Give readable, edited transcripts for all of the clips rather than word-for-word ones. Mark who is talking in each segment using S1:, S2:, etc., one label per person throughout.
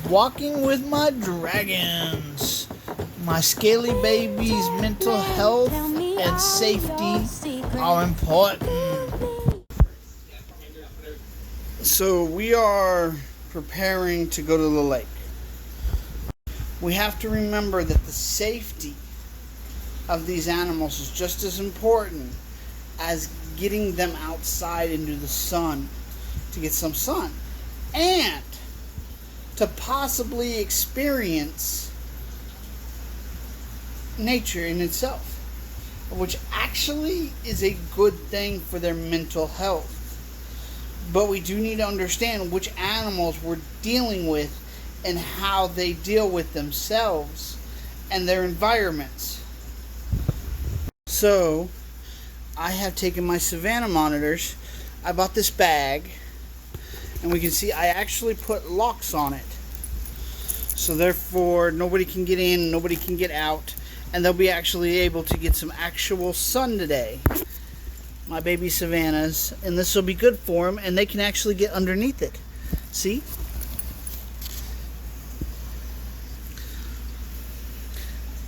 S1: Walking with my dragons. My scaly baby's mental health and safety are important. So we are preparing to go to the lake. We have to remember that the safety of these animals is just as important as getting them outside into the sun to get some sun and to possibly experience nature in itself, which actually is a good thing for their mental health. But we do need to understand which animals we're dealing with and how they deal with themselves and their environments. So I have taken my Savannah monitors. I bought this bag, and we can see I actually put locks on it. So therefore nobody can get in, nobody can get out, and they'll be actually able to get some actual sun today. My baby Savannahs, and this will be good for them, and they can actually get underneath it. See?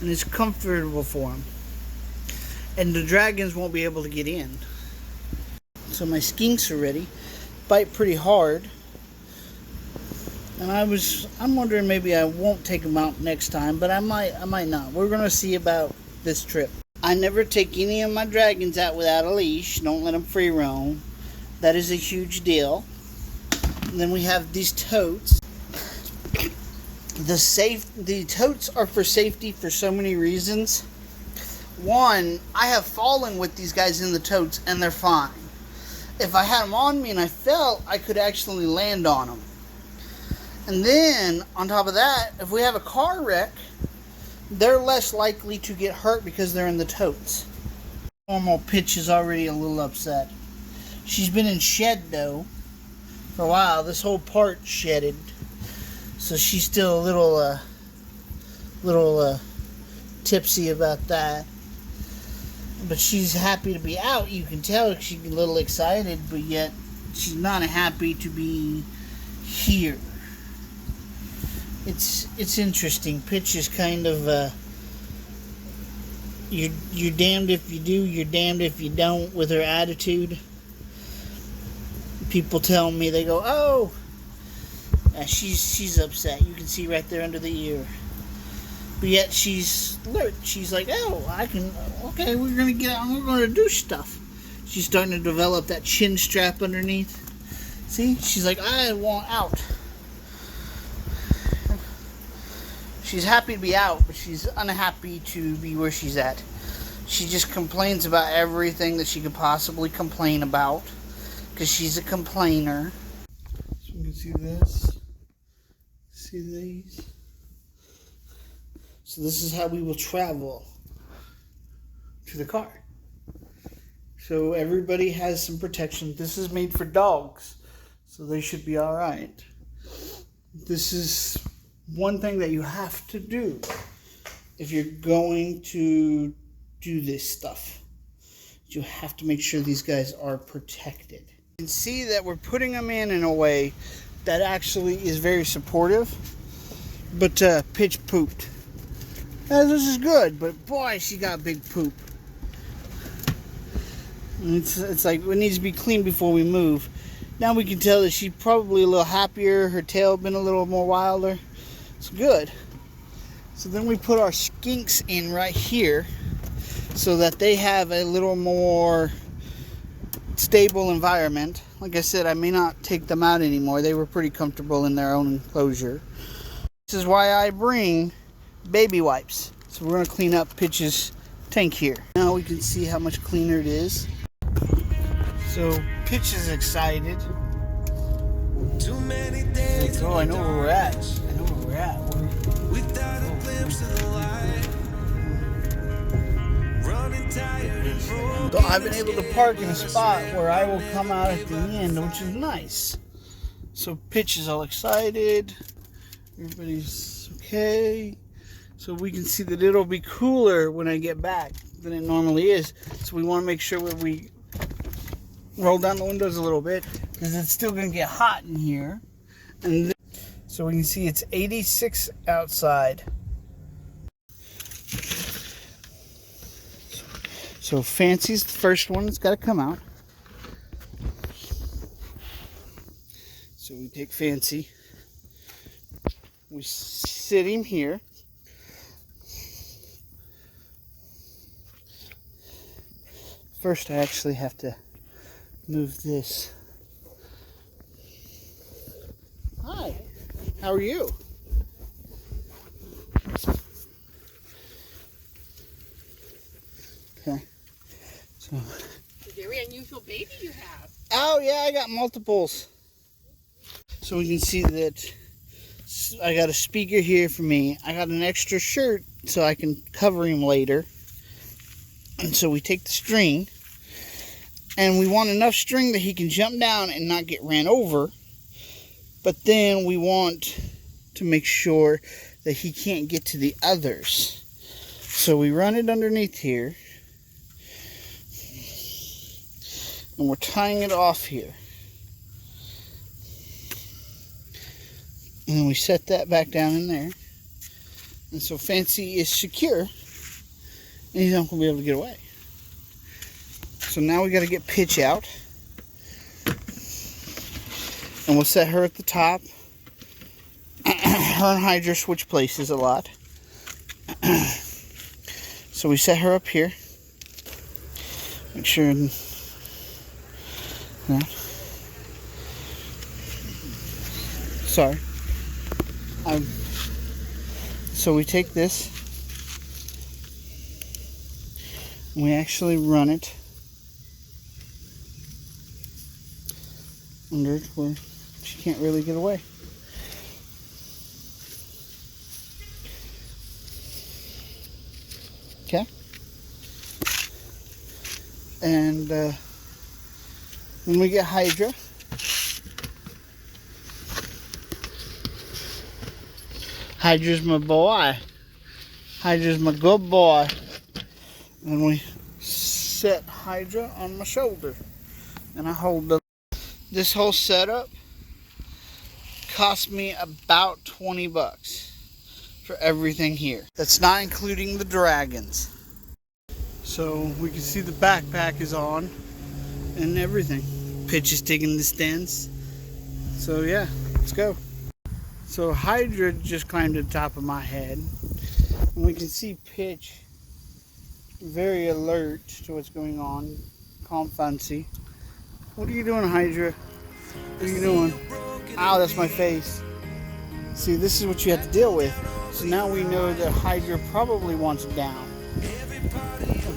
S1: And it's comfortable for them. And the dragons won't be able to get in. So my skinks are ready. Bite pretty hard. And I'm wondering maybe I won't take them out next time, but I might not. We're gonna see about this trip. I never take any of my dragons out without a leash. Don't let them free roam. That is a huge deal. And then we have these totes. The totes are for safety for so many reasons. One, I have fallen with these guys in the totes and they're fine. If I had them on me and I fell, I could actually land on them. And then, on top of that, if we have a car wreck, they're less likely to get hurt because they're in the totes. Normal Pitch is already a little upset. She's been in shed, though, for a while. This whole part shedded. So she's still a little tipsy about that. But she's happy to be out. You can tell she's a little excited, but yet she's not happy to be here. It's interesting. Pitch is kind of you're damned if you do, you're damned if you don't with her attitude. People tell me, they go, oh, she's upset. You can see right there under the ear. But yet she's alert. She's like, oh, okay, we're going to get out and we're going to do stuff. She's starting to develop that chin strap underneath. See? She's like, I want out. She's happy to be out, but she's unhappy to be where she's at. She just complains about everything that she could possibly complain about, because she's a complainer. So you can see this. See these? So this is how we will travel to the car. So everybody has some protection. This is made for dogs, so they should be all right. This is one thing that you have to do if you're going to do this stuff. You have to make sure these guys are protected. You can see that we're putting them in a way that actually is very supportive, but Pitch pooped. This is good, but boy, she got big poop. And it's like it needs to be cleaned before we move. Now we can tell that she's probably a little happier. Her tail been a little more wilder. It's good. So then we put our skinks in right here so that they have a little more stable environment. Like I said, I may not take them out anymore. They were pretty comfortable in their own enclosure. This is why I bring baby wipes. So we're going to clean up Pitch's tank here. Now we can see how much cleaner it is. So Pitch is excited.
S2: Too many days.
S1: Like, oh, I know where we're at. I know where we're at.
S2: Without a glimpse of the light. Running tired and broken.
S1: So I've been able to park in a spot where I will come out at the end, which is nice. So Pitch is all excited. Everybody's okay. So we can see that it'll be cooler when I get back than it normally is. So we want to make sure that we roll down the windows a little bit, because it's still going to get hot in here. And then, so So we can see it's 86 outside. So Fancy's the first one that's got to come out. So we take Fancy. We sit him here. First I actually have to move this. Hi, how are you? Okay, so.
S3: It's a very unusual baby you have.
S1: Oh yeah, I got multiples. So we can see that I got a speaker here for me. I got an extra shirt so I can cover him later. And so we take the string, and we want enough string that he can jump down and not get ran over. But then we want to make sure that he can't get to the others. So we run it underneath here. And we're tying it off here. And then we set that back down in there. And so Fancy is secure. And he's not going to be able to get away. So now we got to get Pitch out. And we'll set her at the top. Her and Hydra switch places a lot. So we set her up here. Make sure. Yeah. Sorry. So we take this. And we actually run it under it where she can't really get away. Okay. And when we get Hydra, Hydra's my boy. Hydra's my good boy. And we set Hydra on my shoulder. And I hold the... This whole setup cost me about 20 bucks for everything here. That's not including the dragons. So we can see the backpack is on and everything. Pitch is taking the stands. So yeah, let's go. So Hydra just climbed to the top of my head. And we can see Pitch very alert to what's going on. Calm Fancy. What are you doing, Hydra? What are you doing? Ow, that's my face. See, this is what you have to deal with. So now we know that Hydra probably wants down.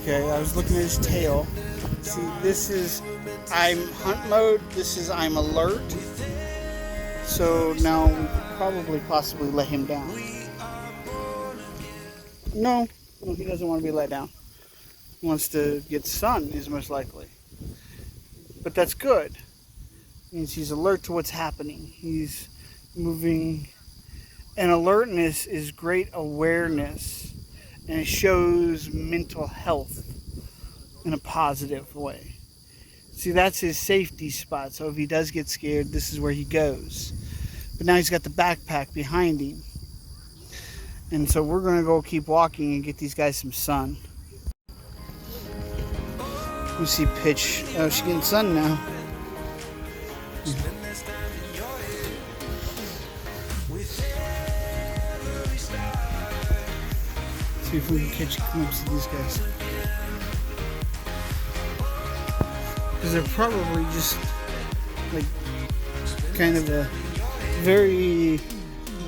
S1: Okay, I was looking at his tail. See, this is I'm hunt mode. This is I'm alert. So now we could probably possibly let him down. No, he doesn't want to be let down. He wants to get sun, is most likely. But that's good. It means he's alert to what's happening. He's moving. And alertness is great awareness. And it shows mental health in a positive way. See, that's his safety spot. So if he does get scared, this is where he goes. But now he's got the backpack behind him. And so we're going to go keep walking and get these guys some sun. We see Pitch. Oh, she's getting sun now. See if we can catch a glimpse of these guys. Because they're probably just like kind of a very,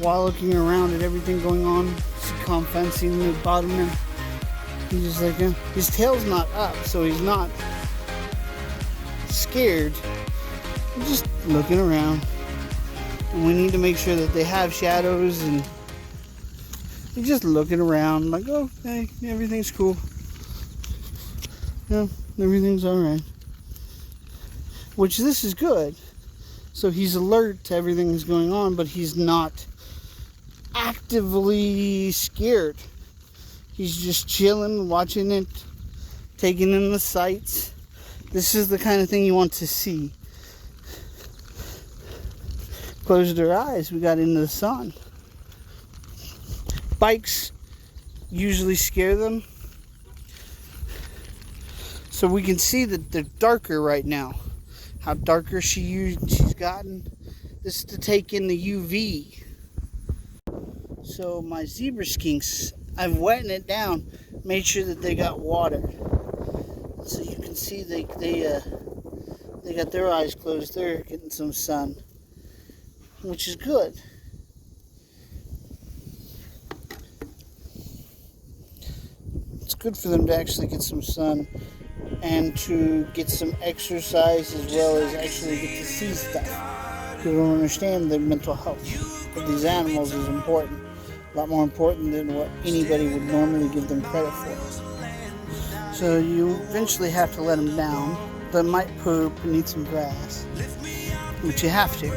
S1: while looking around at everything going on, see Calm Fancy in the bottom there. He's just like, his tail's not up, so he's not scared. He's just looking around. And we need to make sure that they have shadows, and he's just looking around like, oh, hey, everything's cool. Yeah, everything's alright. Which this is good. So he's alert to everything that's going on, but he's not actively scared. He's just chilling, watching it, taking in the sights. This is the kind of thing you want to see. closed her eyes, we got into the sun. Bikes usually scare them. So we can see that they're darker right now. How darker she's gotten. This is to take in the UV. So my Zabra Skinks, I've wetted it down, made sure that they got water. So you can see they got their eyes closed. They're getting some sun, which is good. It's good for them to actually get some sun and to get some exercise, as well as actually get to see stuff. People don't understand that mental health of these animals is important. A lot more important than what anybody would normally give them credit for. So you eventually have to let them down. They might poop and need some grass, but you have to.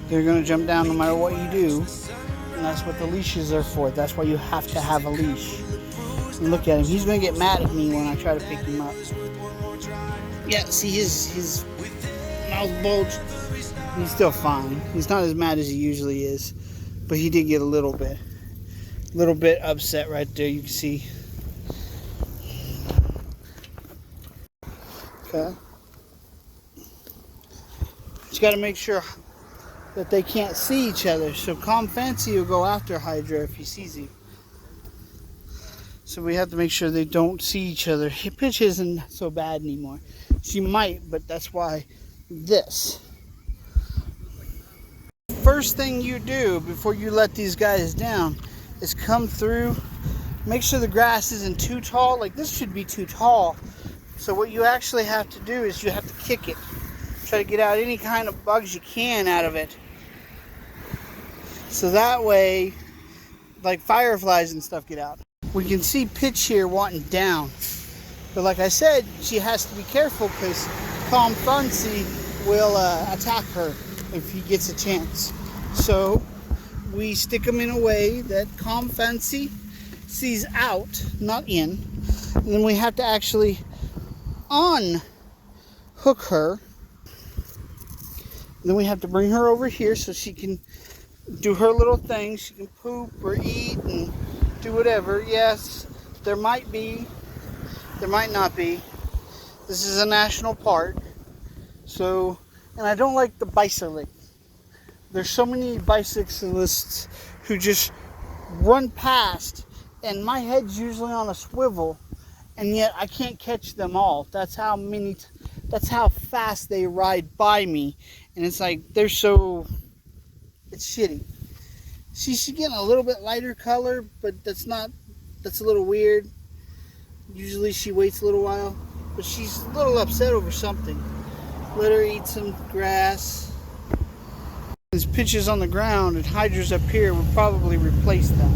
S1: They're going to jump down no matter what you do, and that's what the leashes are for. That's why you have to have a leash. And look at him. He's going to get mad at me when I try to pick him up. Yeah, see his mouth bulged. He's still fine. He's not as mad as he usually is, but he did get a little bit upset right there. You can see. Okay. Just got to make sure that they can't see each other. So Calm Fancy will go after Hydra if he sees you. So we have to make sure they don't see each other. Pitch isn't so bad anymore. She might, but that's why this. First thing you do before you let these guys down is come through. Make sure the grass isn't too tall. Like this should be too tall. So what you actually have to do is you have to kick it. Try to get out any kind of bugs you can out of it. So that way, like fireflies and stuff get out. We can see Pitch here wanting down. But like I said, she has to be careful because Calm Fancy will attack her if he gets a chance. So we stick them in a way that Calm Fancy sees out, not in. And then we have to actually unhook her. And then we have to bring her over here so she can do her little thing. She can poop or eat and do whatever. Yes, there might be, there might not be. This is a national park. So, and I don't like the bicycling. There's so many bicyclists who just run past, and my head's usually on a swivel, and yet I can't catch them all. That's how fast they ride by me. And it's like, they're so, it's shitty. She's getting a little bit lighter color, but that's a little weird. Usually she waits a little while, but she's a little upset over something. Let her eat some grass. There's pitches on the ground and Hydra's up here. We'll probably replace them.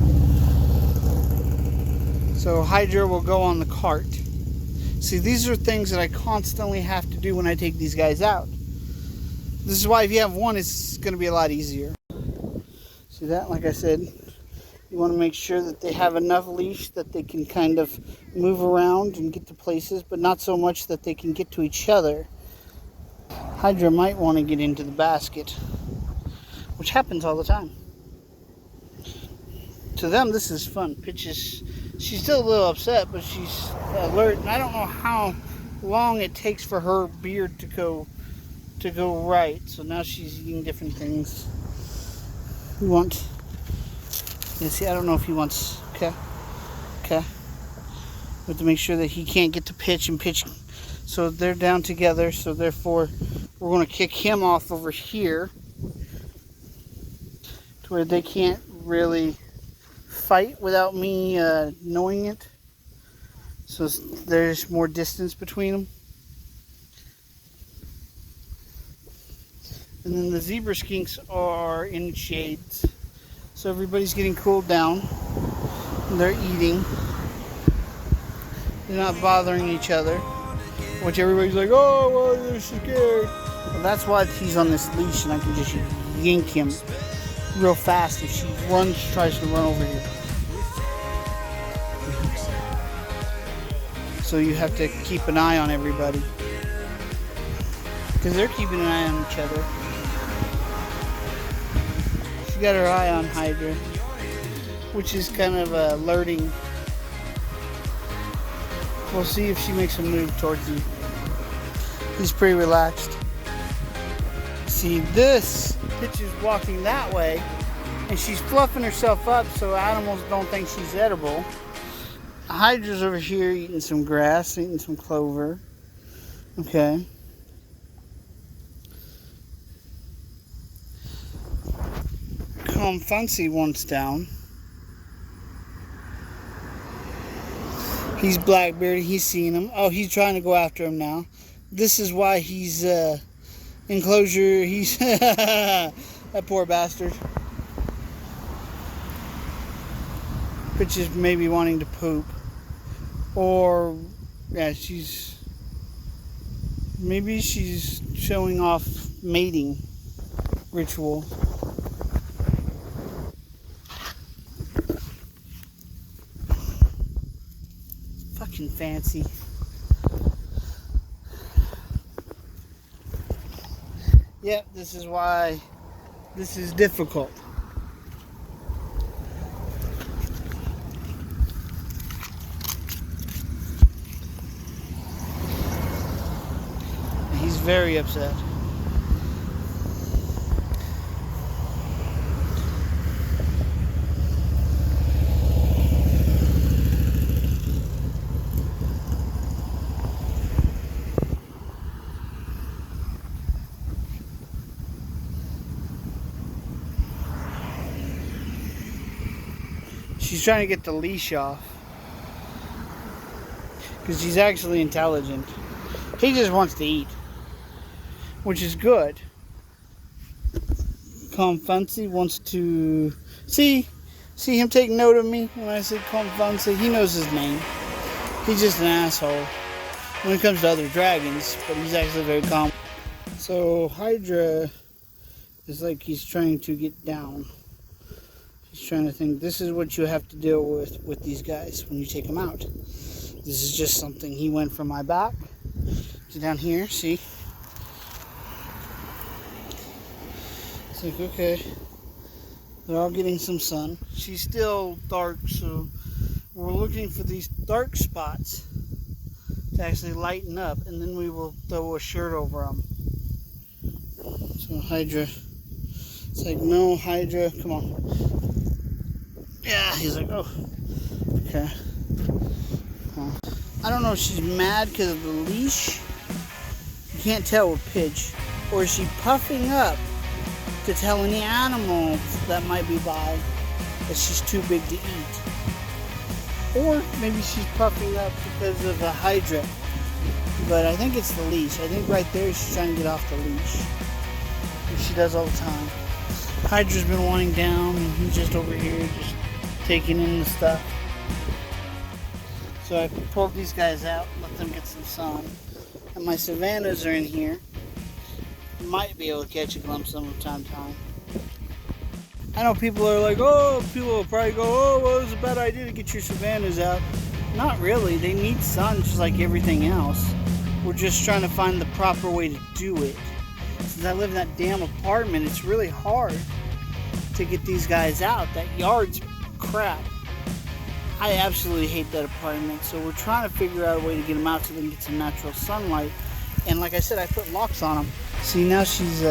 S1: So Hydra will go on the cart. See, these are things that I constantly have to do when I take these guys out. This is why if you have one, it's going to be a lot easier. See that? Like I said, you want to make sure that they have enough leash that they can kind of move around and get to places, but not so much that they can get to each other. Hydra might want to get into the basket, which happens all the time. To them, this is fun. Pitches. She's still a little upset, but she's alert. And I don't know how long it takes for her beard to go right. So now she's eating different things. You want? Yeah, see, I don't know if he wants. Okay. We have to make sure that he can't get to Pitch and Pitch. So they're down together. So therefore, we're going to kick him off over here to where they can't really fight without me knowing it. So there's more distance between them. And then the Zabra Skinks are in shades. So everybody's getting cooled down. They're eating. They're not bothering each other. Which everybody's like, oh, well, they're scared. Well, that's why he's on this leash and I can just yank him real fast if she tries to run over here. So you have to keep an eye on everybody. Because they're keeping an eye on each other. got her eye on Hydra, which is kind of alerting. We'll see if she makes a move towards you. He's pretty relaxed. See, this bitch is walking that way, and she's fluffing herself up so animals don't think she's edible. Hydra's over here eating some grass, eating some clover. Okay. Fancy wants down. He's Blackbeard. He's seeing him. Oh, he's trying to go after him now. This is why he's enclosure. He's that poor bastard. Which is maybe wanting to poop, or yeah, maybe she's showing off mating ritual. Fucking fancy. Yep, this is why this is difficult. He's very upset. She's trying to get the leash off because she's actually intelligent. He just wants to eat, which is good. Fancy wants to see him take note of me when I say Fancy. He knows his name. He's just an asshole when it comes to other dragons, but he's actually very calm. So Hydra is like he's trying to get down. He's trying to think, this is what you have to deal with these guys when you take them out. This is just something. He went from my back to down here, see? It's like, okay. They're all getting some sun. She's still dark, so we're looking for these dark spots to actually lighten up, and then we will throw a shirt over them. So Hydra, it's like, no, Hydra, come on. Yeah, he's like, oh, okay. I don't know if she's mad because of the leash. You can't tell with pitch. Or is she puffing up to tell any animals that might be by that she's too big to eat? Or maybe she's puffing up because of the Hydra. But I think it's the leash. I think right there she's trying to get off the leash. Which she does all the time. Hydra's been wanting down, and he's just over here just taking in the stuff. So I pulled these guys out, let them get some sun. And my Savannahs are in here. Might be able to catch a glimpse of them from time to time. I know people are like, oh, people will probably go, oh, well, it was a bad idea to get your Savannahs out. Not really. They need sun just like everything else. We're just trying to find the proper way to do it. Since I live in that damn apartment, it's really hard to get these guys out. That yard's crap. I absolutely hate that apartment, so we're trying to figure out a way to get them out so they can get some natural sunlight. And like I said, I put locks on them. See, now she's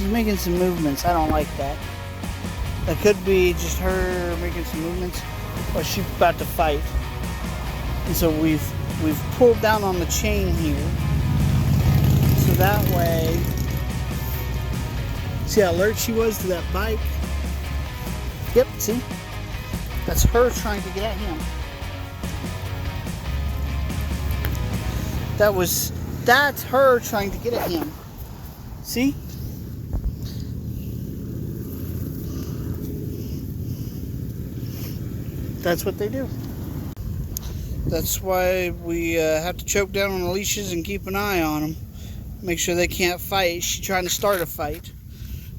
S1: making some movements. I don't like that. That could be just her making some movements, or she's about to fight. And so we've pulled down on the chain here, so that way. See how alert she was to that bike? Yep, see? That's her trying to get at him. That's her trying to get at him. See? That's what they do. That's why we have to choke down on the leashes and keep an eye on them. Make sure they can't fight. She's trying to start a fight.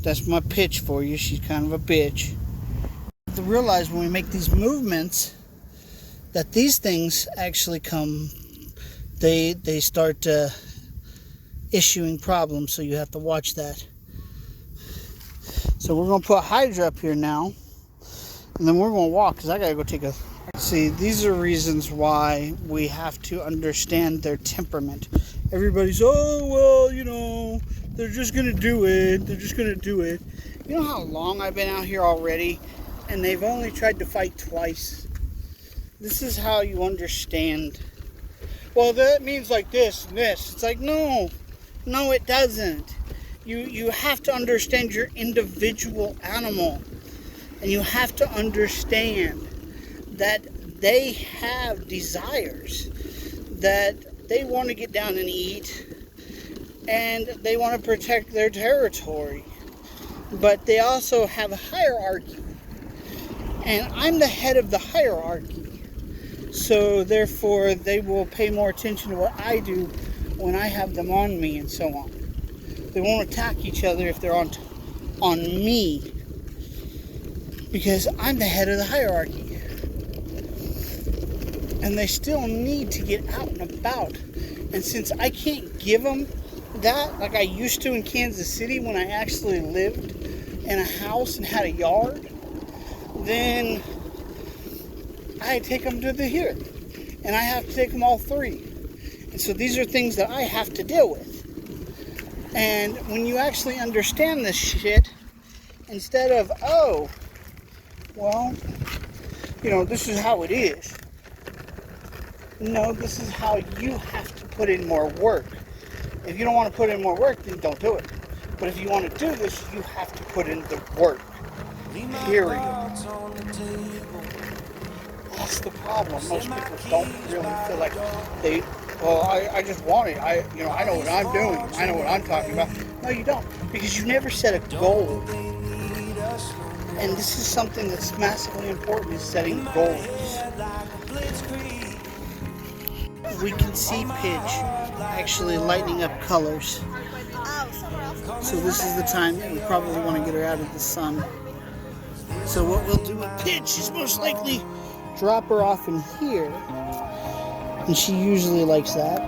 S1: That's my pitch for you. She's kind of a bitch. To realize when we make these movements that these things actually come, they start issuing problems, so you have to watch that. So we're gonna put Hydra up here now, and then we're gonna walk because I gotta go take a. See, these are reasons why we have to understand their temperament. Everybody's, oh well, you know, they're just gonna do it. They're just gonna do it. You know how long I've been out here already, and they've only tried to fight twice. This is how you understand. Well, that means like this and this. It's like, no, it doesn't. You have to understand your individual animal, and you have to understand that they have desires, that they want to get down and eat, and they want to protect their territory, but they also have a hierarchy, and I'm the head of the hierarchy, so therefore they will pay more attention to what I do when I have them on me, and so on. They won't attack each other if they're on me, because I'm the head of the hierarchy. And they still need to get out and about. And since I can't give them that like I used to in Kansas City when I actually lived in a house and had a yard, then I take them to the here. And I have to take them all three. And so these are things that I have to deal with. And when you actually understand this shit, instead of, oh, well, you know, this is how it is. No, this is how you have to put in more work. If you don't want to put in more work, then don't do it. But if you want to do this, you have to put in the work. Period. That's the problem. Most people don't really feel like they, well, I just want it. I know what I'm doing. I know what I'm talking about. No, you don't. Because you never set a goal. And this is something that's massively important, is setting goals. We can see Pitch actually lighting up colors. So this is the time that we probably want to get her out of the sun. So what we'll do with Pitch is most likely drop her off in here. And she usually likes that.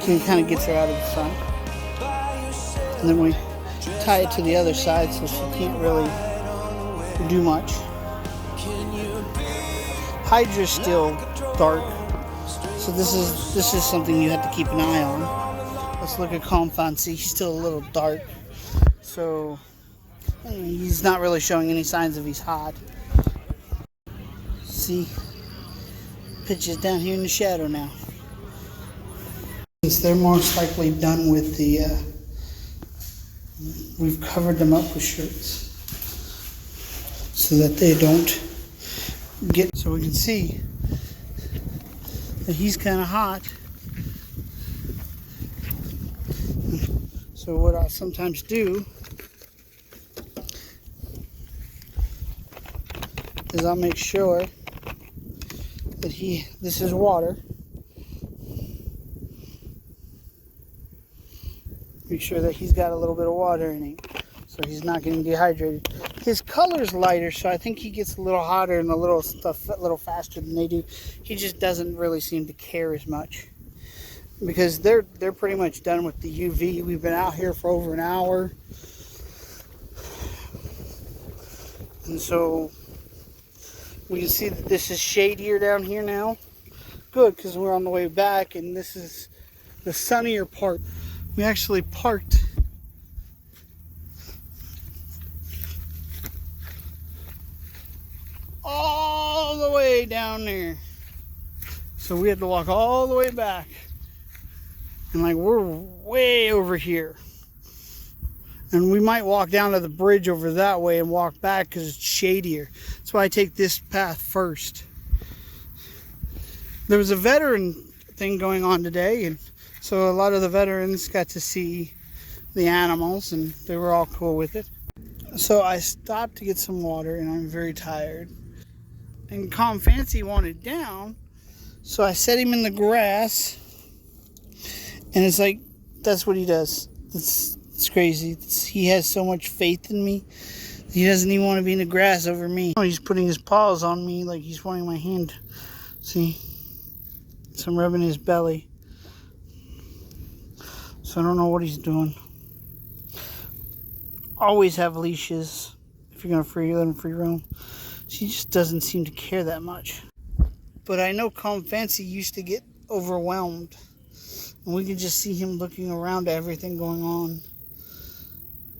S1: Kind of gets her out of the sun. And then we tie it to the other side so she can't really do much. Hydra's still dark. So this is something you have to keep an eye on. Let's look at Comfancy. He's still a little dark. So he's not really showing any signs of he's hot. See? Pitch is down here in the shadow now. Since they're most likely done with the, we've covered them up with shirts so that they don't get, so we can see that he's kind of hot. So what I'll sometimes do is I'll make sure that this is water. Make sure that he's got a little bit of water in him so he's not getting dehydrated. His color's lighter, so I think he gets a little hotter and a little faster than they do. He just doesn't really seem to care as much because they're pretty much done with the UV. We've been out here for over an hour, and so we can see that this is shadier down here now. Good, because we're on the way back, and this is the sunnier part. We actually parked all the way down there. So we had to walk all the way back. And like we're way over here. And we might walk down to the bridge over that way and walk back because it's shadier. That's why I take this path first. There was a veteran thing going on today, and so a lot of the veterans got to see the animals and they were all cool with it. So I stopped to get some water and I'm very tired. And Comfancy wanted down, so I set him in the grass. And it's like, that's what he does. It's crazy. He has so much faith in me. He doesn't even want to be in the grass over me. He's putting his paws on me like he's wanting my hand. See? So I'm rubbing his belly. So I don't know what he's doing. always have leashes if you're gonna let them free roam. She just doesn't seem to care that much. But I know Calm Fancy used to get overwhelmed, and we could just see him looking around at everything going on.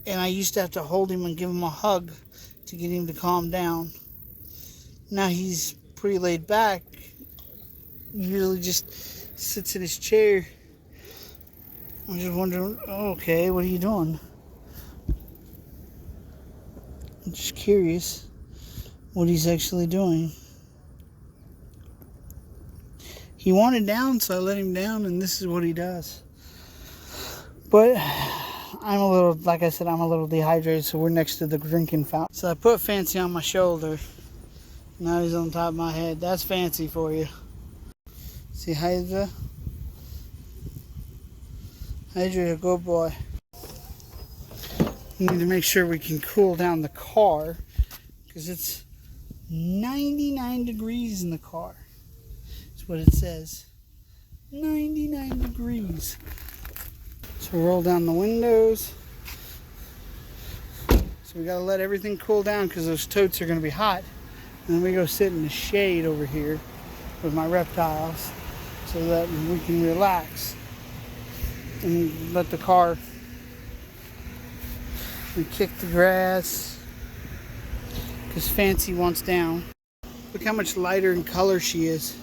S1: And I used to have to hold him and give him a hug to get him to calm down. Now he's pretty laid back. He usually just sits in his chair. I'm just wondering, okay, what are you doing? I'm just curious what he's actually doing. He wanted down, so I let him down, and this is what he does. But I'm a little, like I said, I'm a little dehydrated, so we're next to the drinking fountain. So I put Fancy on my shoulder. Now he's on top of my head. That's Fancy for you. See Hydra? Hydra's a good boy. We need to make sure we can cool down the car because it's 99 degrees in the car. That's what it says. 99 degrees. So roll down the windows. So we gotta let everything cool down because those totes are gonna be hot. And then we go sit in the shade over here with my reptiles so that we can relax and let the car. We kick the grass because Fancy wants down. Look how much lighter in color she is.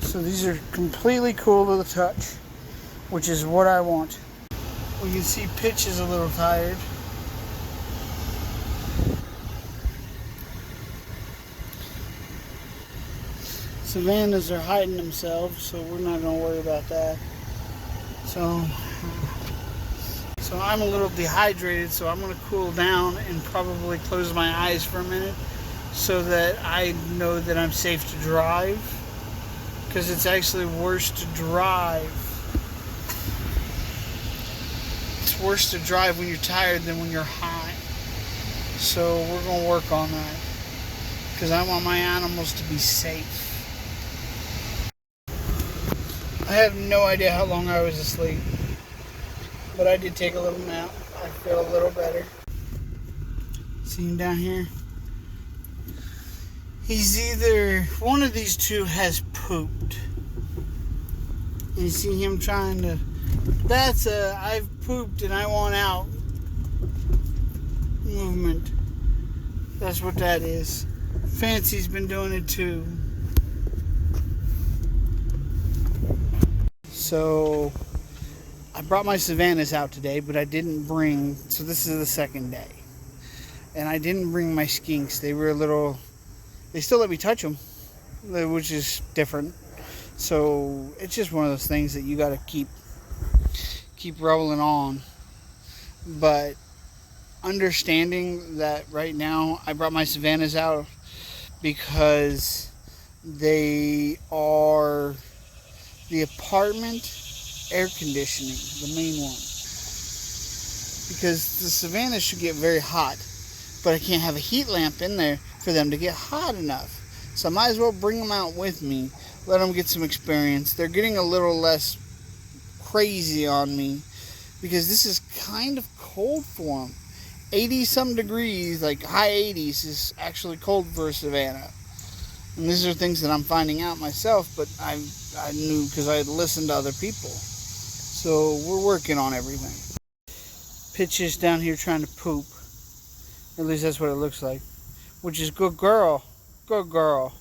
S1: So these are completely cool to the touch, which is what I want. We can see Pitch is a little tired. Savannahs are hiding themselves, so we're not going to worry about that. So I'm a little dehydrated, so I'm going to cool down and probably close my eyes for a minute so that I know that I'm safe to drive. Because it's actually worse to drive. It's worse to drive when you're tired than when you're high. So we're going to work on that. Because I want my animals to be safe. I have no idea how long I was asleep. But I did take a little nap. I feel a little better. See him down here? He's either, one of these two has pooped. You see him trying to, that's a I've pooped and I want out movement. That's what that is. Fancy's been doing it too. So I brought my Savannahs out today, but I didn't bring, so this is the second day. And I didn't bring my Skinks. They were a little, they still let me touch them, which is different. So it's just one of those things that you got to keep rolling on. But understanding that right now I brought my Savannahs out because they are the apartment air conditioning, the main one. Because the Savannahs should get very hot, but I can't have a heat lamp in there for them to get hot enough. So I might as well bring them out with me, let them get some experience. They're getting a little less crazy on me because this is kind of cold for them. 80 some degrees, like high 80s, is actually cold for a Savannah. And these are things that I'm finding out myself, but I knew because I had listened to other people. So we're working on everything. Pitch is down here trying to poop. At least that's what it looks like. Which is good girl. Good girl.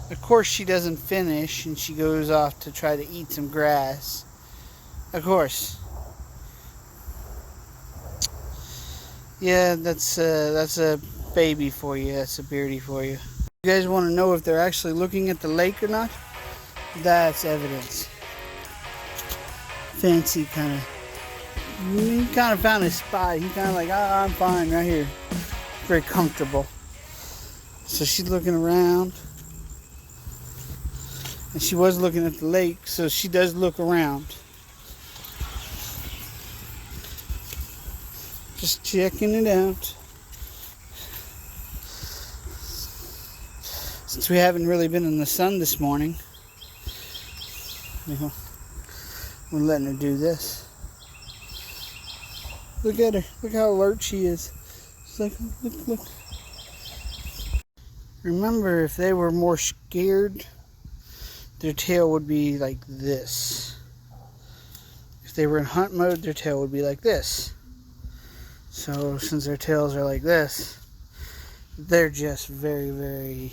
S1: Of course she doesn't finish and she goes off to try to eat some grass. Of course. Yeah, that's a baby for you. That's a beardy for you. You guys want to know if they're actually looking at the lake or not? That's evidence. Fancy he kind of found his spot. He kind of like, I'm fine right here. Very comfortable. So she's looking around. And she was looking at the lake, so she does look around. Just checking it out. Since we haven't really been in the sun this morning, we're letting her do this. Look at her. Look how alert she is. She's like, look. Remember, if they were more scared, their tail would be like this. If they were in hunt mode, their tail would be like this. So since their tails are like this, they're just very, very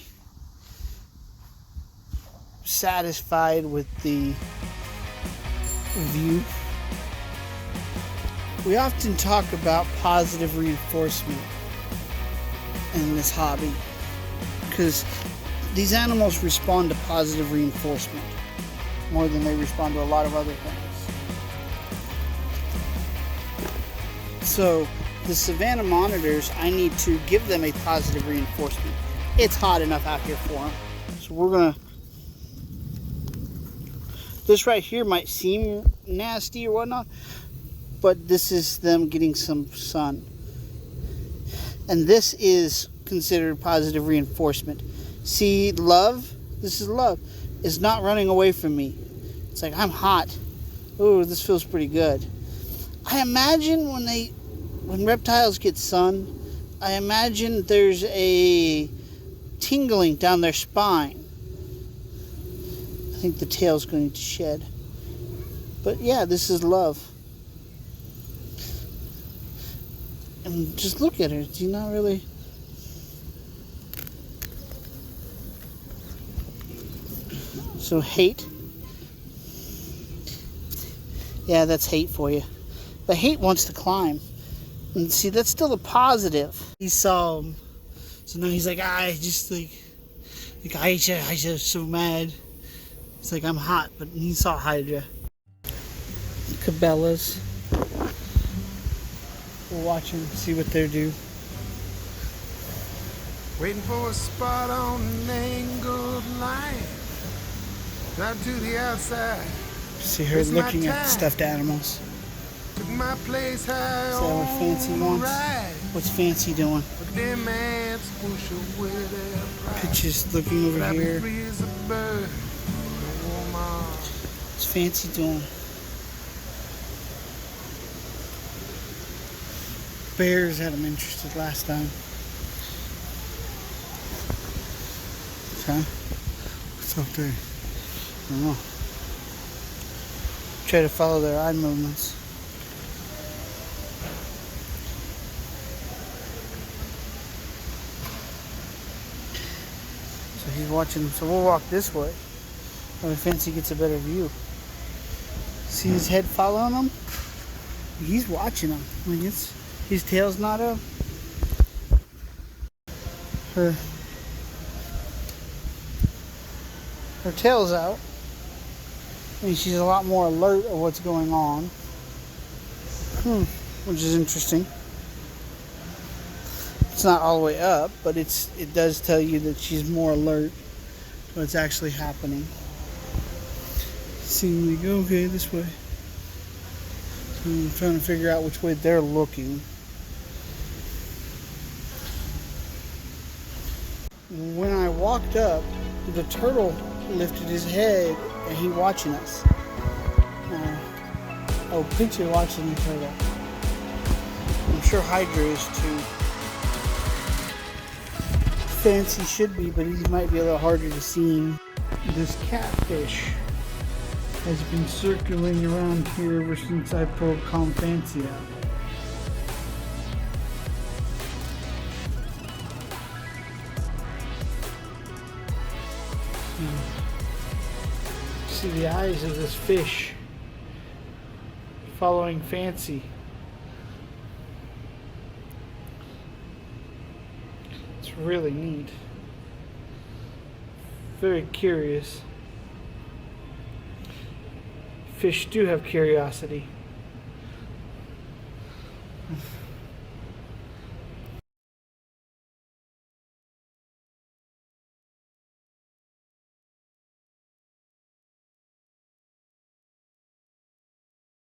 S1: satisfied with the view. We often talk about positive reinforcement in this hobby because these animals respond to positive reinforcement more than they respond to a lot of other things. So the Savannah monitors, I need to give them a positive reinforcement. It's hot enough out here for them. So we're gonna, this right here might seem nasty or whatnot, but this is them getting some sun. And this is considered positive reinforcement. See, love, this is love, is not running away from me. It's like, I'm hot. Oh, this feels pretty good. I imagine when reptiles get sun, I imagine there's a tingling down their spine. I think the tail's going to shed. But yeah, this is love. And just look at her. Do you not really? So hate. Yeah, that's hate for you. But hate wants to climb. And see, that's still a positive. He saw him. So now he's like, I just so mad. It's like, I'm hot, but he saw Hydra. Cabelas. We'll watch them, see what they do.
S2: Waiting for a spot on an angled line. Drive to the outside.
S1: See her looking at the stuffed animals.
S2: Took my place high.
S1: Is that what Fancy wants? What's Fancy doing? Pitches looking over here. What's Fancy doing? Bears had him interested last time. Okay. What's up there? I don't know. Try to follow their eye movements. So he's watching, so we'll walk this way. When Fancy gets a better view. See his head following him? He's watching him. I mean, his tail's not up. Her tail's out. I mean, she's a lot more alert of what's going on. Which is interesting. It's not all the way up, but it does tell you that she's more alert to what's actually happening. See, we go, okay, this way. So I'm trying to figure out which way they're looking. When I walked up, the turtle lifted his head and he watching us. Picture watching the turtle. I'm sure Hydra is too. Fancy should be, but he might be a little harder to see. This catfish has been circling around here ever since I pulled Calm Fancy out. See the eyes of this fish following Fancy. It's really neat. Very curious. Fish do have curiosity.